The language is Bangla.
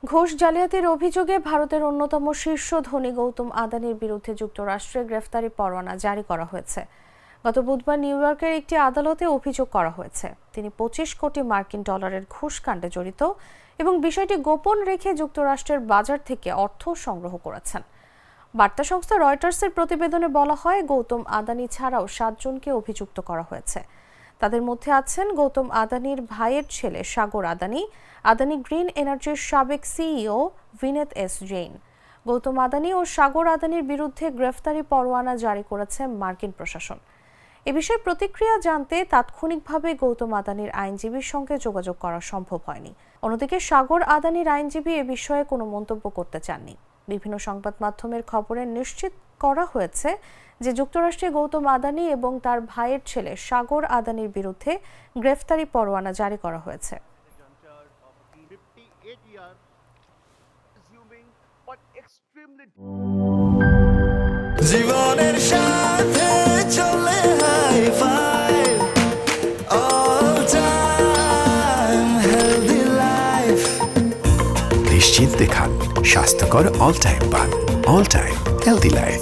ঘুষ জালিয়াতির অভিযোগে ভারতের অন্যতম শীর্ষ ধনী গৌতম আদানির বিরুদ্ধে যুক্তরাষ্ট্রে গ্রেফতারি পরোয়ানা জারি করা হয়েছে। গত বুধবার নিউ ইয়র্কের একটি আদালতে অভিযোগ করা হয়েছে তিনি 25 কোটি মার্কিন ডলারের ঘুষ কাণ্ডে জড়িত এবং বিষয়টি গোপন রেখে যুক্তরাষ্ট্রের বাজার থেকে অর্থ সংগ্রহ করেছেন। বার্তা সংস্থা রয়টার্সের প্রতিবেদনে বলা হয়, গৌতম আদানি ছাড়াও 7 জনকে অভিযুক্ত করা হয়েছে। তাদের মধ্যে আছেন গৌতম আদানির ভাইয়ের ছেলে সাগর আদানি, আদানি গ্রিন এনার্জির সাবেক সিইও ভিনেত এস জৈন। গৌতম আদানি ও সাগর আদানির বিরুদ্ধে গ্রেফতারি পরোয়ানা জারি করেছে মার্কিন প্রশাসন। এ বিষয়ে প্রতিক্রিয়া জানতে তাৎক্ষণিকভাবে গৌতম আদানির আইনজীবীর সঙ্গে যোগাযোগ করা সম্ভব হয়নি। অন্যদিকে সাগর আদানির আইনজীবী এ বিষয়ে কোনো মন্তব্য করতে চাননি। বিভিন্ন সংবাদ মাধ্যমের খবরে নিশ্চিত করা হয়েছে যে যুক্তরাষ্ট্রে গৌতম আদানি এবং তার ভাইয়ের ছেলে সাগর আদানির বিরুদ্ধে গ্রেফতারি পরোয়ানা জারি করা হয়েছে। জীবনের সাথে চলে high five all time healthy life. নিশ্চিন্তে খান স্বাস্থ্যকর অল টাইম পান। All time healthy life.